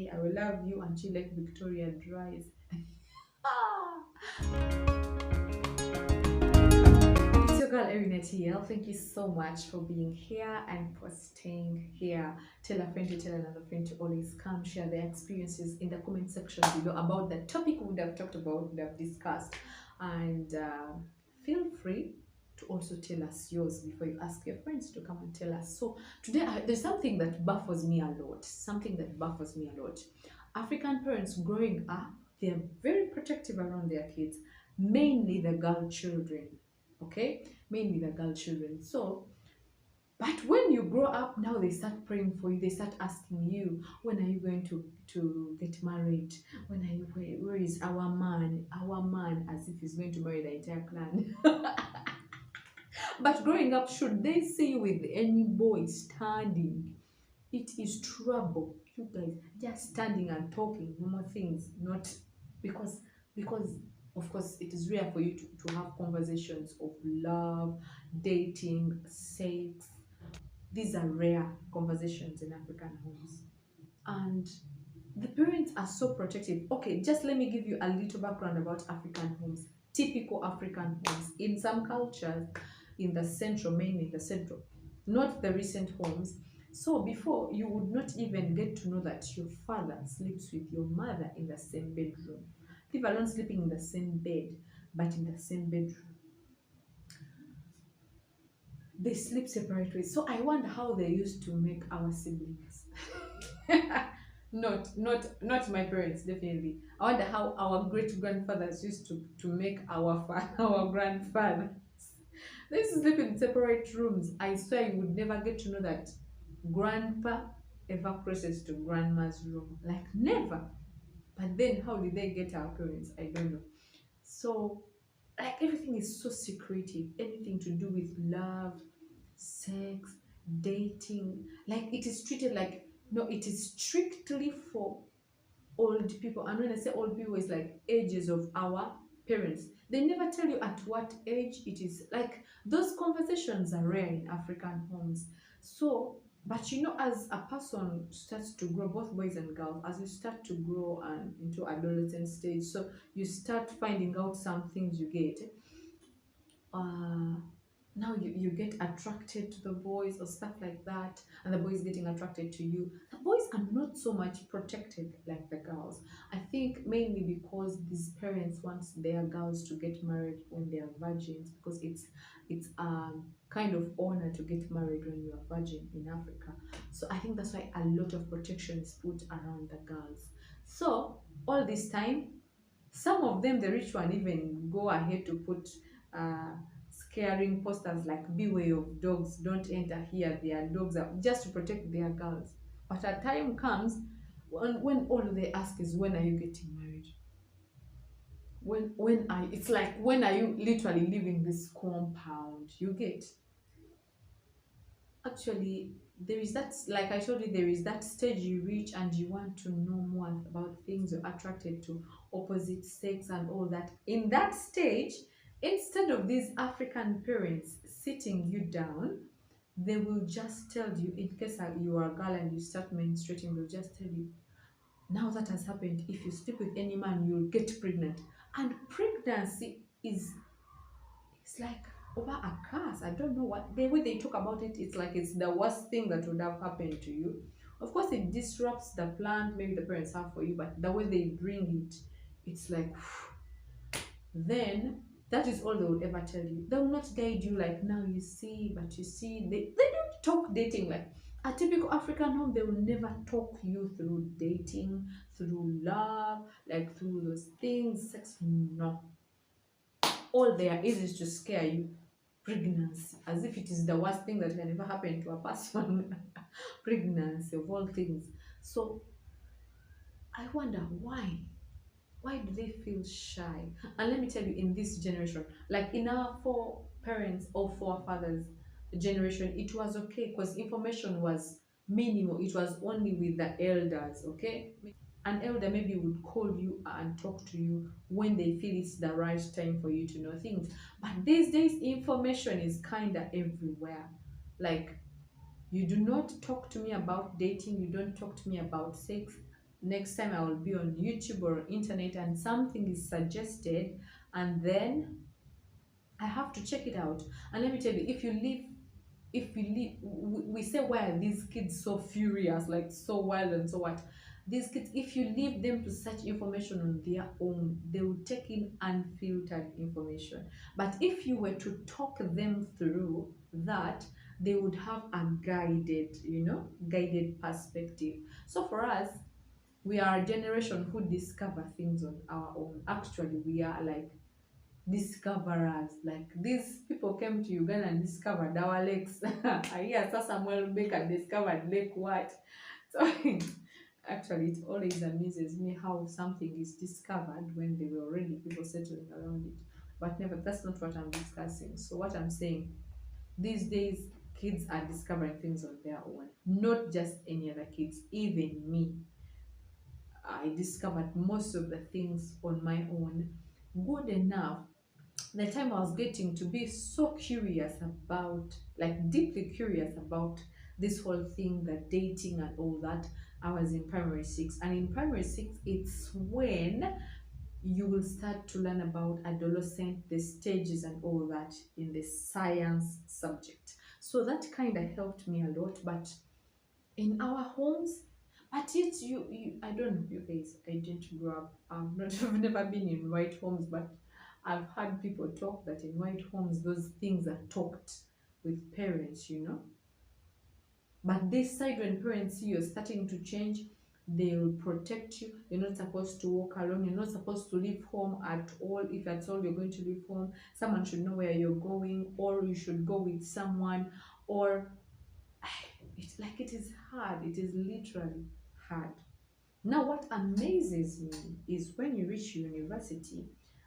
Hey, I will love you until like Victoria dries. Ah! It's your girl Erin TL. Thank you so much for being here and for staying here. Tell a friend to tell another friend to always come share their experiences in the comment section below about the topic we would have talked about, would have discussed. And feel free to also tell us yours before you ask your friends to come and tell us. So today there's something that baffles me a lot. Something that baffles me a lot. African parents growing up, they're very protective around their kids, mainly the girl children, okay, mainly the girl children. So but when you grow up now, they start praying for you, they start asking you, when are you going to get married, when are you, where is our man, as if he's going to marry the entire clan. But growing up, should they see you with any boy standing, it is trouble. You guys just standing and talking normal things, not because because of course it is rare for you to have conversations of love, dating, sex. These are rare conversations in African homes. And the parents are so protective. Okay, just let me give you a little background about African homes. Typical African homes. In some cultures, in the central, mainly in the central, not the recent homes. So before, you would not even get to know that your father sleeps with your mother in the same bedroom. Leave alone sleeping in the same bed, but in the same bedroom. They sleep separate ways. So I wonder how they used to make our siblings. Not my parents, definitely. I wonder how our great grandfathers used to make our our grandfathers. They used to sleep in separate rooms. I swear you would never get to know that grandpa ever crosses to grandma's room. Like never. But then how did they get our parents? I don't know. So like everything is so secretive. Anything to do with love, sex, dating, like it is treated like, no, it is strictly for old people. And when I say old people, it's like ages of our parents. They never tell you at what age it is. Like those conversations are rare in African homes. So but you know, as a person starts to grow, both boys and girls, as you start to grow and into adolescent stage, so you start finding out some things. You get uh now you get attracted to the boys or stuff like that, and the boys getting attracted to you. The boys are not so much protected like the girls. I think mainly because these parents want their girls to get married when they are virgins, because it's kind of honor to get married when you are virgin in Africa. So I think that's why a lot of protection is put around the girls. So all this time, some of them, the rich one, even go ahead to put uh, scaring posters like "Beware of dogs, don't enter here. Their dogs are," just to protect their girls. But a time comes when all they ask is, "When are you getting married? When are it's like, when are you literally leaving this compound?" You get, actually, there is that, like I told you, there is that stage you reach and you want to know more about things, you're attracted to opposite sex and all that. In that stage, instead of these African parents sitting you down, they will just tell you, in case you are a girl and you start menstruating, they'll just tell you, now that has happened, if you sleep with any man, you'll get pregnant. And pregnancy is, it's like over a curse. I don't know what, the way they talk about it, it's like it's the worst thing that would have happened to you. Of course, it disrupts the plan maybe the parents have for you, but the way they bring it, it's like then that is all they will ever tell you. They will not guide you like, now you see, but you see, they don't talk dating like a typical African home. They will never talk you through dating, through love, like through those things, sex. No, all there is to scare you. Pregnancy, as if it is the worst thing that can ever happen to a person. Pregnancy of all things. So I wonder why do they feel shy? And let me tell you, in this generation, like in our foreparents or forefathers generation, it was okay because information was minimal. It was only with the elders. Okay, an elder maybe would call you and talk to you when they feel it's the right time for you to know things. But these days, information is kind of everywhere. Like, you do not talk to me about dating, you don't talk to me about sex. next time I will be on YouTube or internet and something is suggested, and then I have to check it out. And let me tell you, if you leave, we say, why are these kids so furious, like so wild and so what? These kids, if you leave them to search information on their own, they will take in unfiltered information. But if you were to talk them through that, they would have a guided, guided perspective. So for us, we are a generation who discover things on our own. Actually, we are like discoverers. Like, these people came to Uganda and discovered our lakes. I hear Sir Samuel Baker discovered Lake what? So actually, it always amuses me how something is discovered when there were already people settling around it. But never, that's not what I'm discussing. So what I'm saying, these days kids are discovering things on their own. Not just any other kids, even me. I discovered most of the things on my own. Good enough, the time I was getting to be so curious about, like deeply curious about this whole thing, that dating and all that, I was in primary six. And in primary six, it's when you will start to learn about adolescent, the stages and all that in the science subject. So that kind of helped me a lot. But in our homes, but yet you I don't know, you guys, I didn't grow up, I've never been in white homes, but I've heard people talk that in white homes those things are talked with parents. But this side, when parents see you're starting to change, they will protect you. You're not supposed to walk alone, you're not supposed to leave home at all. If at all you're going to leave home, someone should know where you're going, or you should go with someone, or it's like, it is hard. It is literally hard. Now, what amazes me is when you reach university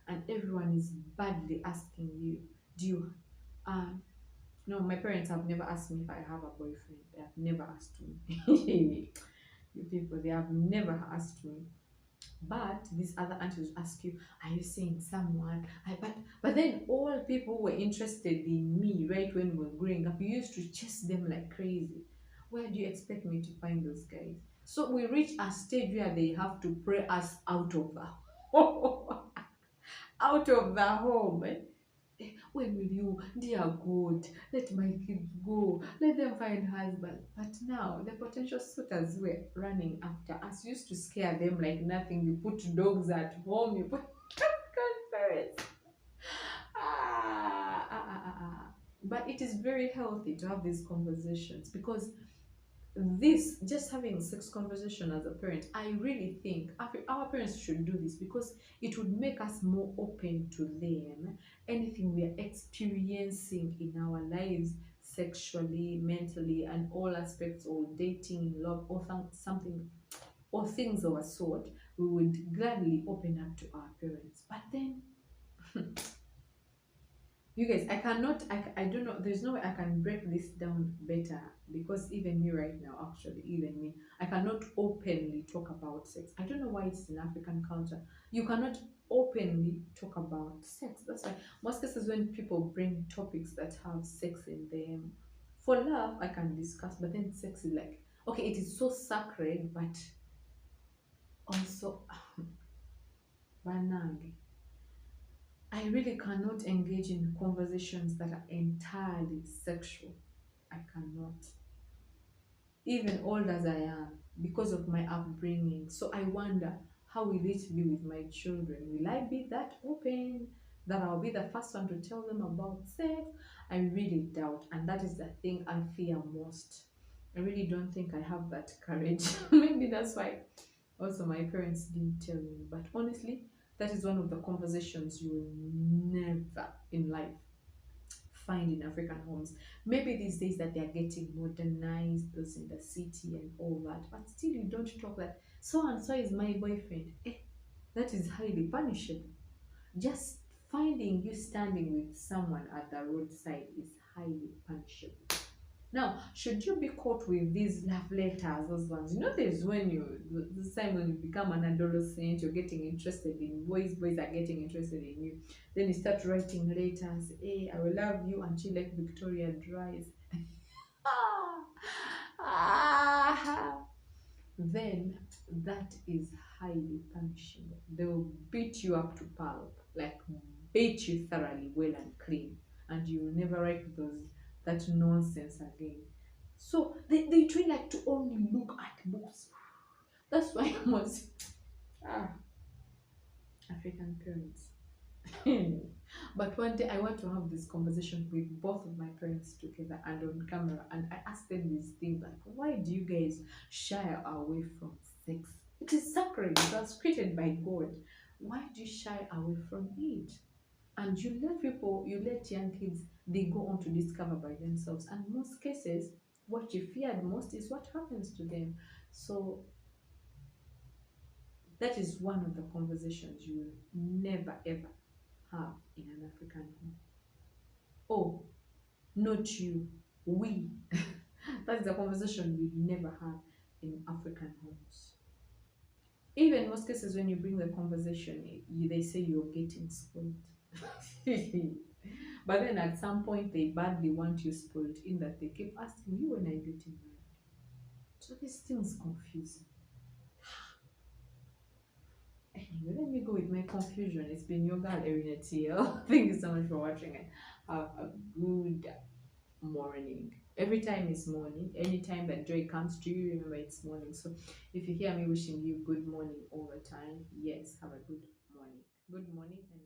and everyone is badly asking you, do you, no, my parents have never asked me if I have a boyfriend. They have never asked me. You people, they have never asked me. But these other aunties ask you, are you seeing someone? But then all people were interested in me right when we were growing up. You used to chase them like crazy. Where do you expect me to find those guys? So we reach a stage where they have to pray us out of the out of the home. When will you, dear God, let my kids go, let them find husbands? But now the potential suitors were running after us. Used to scare them like nothing. You put dogs at home, you put conference. But it is very healthy to have these conversations, because this, just having sex conversation as a parent, I really think our parents should do this, because it would make us more open to them. Anything we are experiencing in our lives, sexually, mentally, and all aspects, or dating, love, or something, or things of a sort, we would gladly open up to our parents. But then you guys, I cannot, I don't know, there's no way I can break this down better, because even me right now, actually, even me, I cannot openly talk about sex. I don't know why it's in African culture. You cannot openly talk about sex. That's why most cases when people bring topics that have sex in them, for love, I can discuss, but then sex is like, okay, it is so sacred, but also, banang. I really cannot engage in conversations that are entirely sexual. I cannot. Even old as I am, because of my upbringing. So I wonder, how will it be with my children? Will I be that open that I'll be the first one to tell them about sex? I really doubt. And that is the thing I fear most. I really don't think I have that courage. Maybe that's why also my parents didn't tell me. But honestly, that is one of the conversations you will never in life find in African homes. Maybe these days that they are getting modernized, those in the city and all that, but still you don't talk that so and so is my boyfriend. That is highly punishable. Just finding you standing with someone at the roadside is highly punishable. Now, should you be caught with these love letters, those ones, there's when the time when you become an adolescent, you're getting interested in boys, boys are getting interested in you. Then you start writing letters, hey, I will love you until like Victoria dries. Then that is highly punishing. They will beat you up to pulp, like beat you thoroughly, well and clean, and you will never write that nonsense again. So they train like to only look at books. That's why I was ah, African parents. But one day I want to have this conversation with both of my parents together and on camera, and I ask them these things like, why do you guys shy away from sex? It is sacred, it was created by God. Why do you shy away from it? And you let young kids, they go on to discover by themselves. And most cases, what you feared most is what happens to them. So that is one of the conversations you will never ever have in an African home. Oh, not you, we. That's the conversation we never have in African homes. Even most cases, when you bring the conversation, they say you're getting spoiled. But then at some point, they badly want you spoiled in that they keep asking you, when are you getting married? So these things confuse me. Anyway, let me go with my confusion. It's been your girl, Erina TL. Thank you so much for watching, and have a good morning. Every time is morning. Anytime that joy comes to you, remember it's morning. So if you hear me wishing you good morning all the time, yes, have a good morning. Good morning and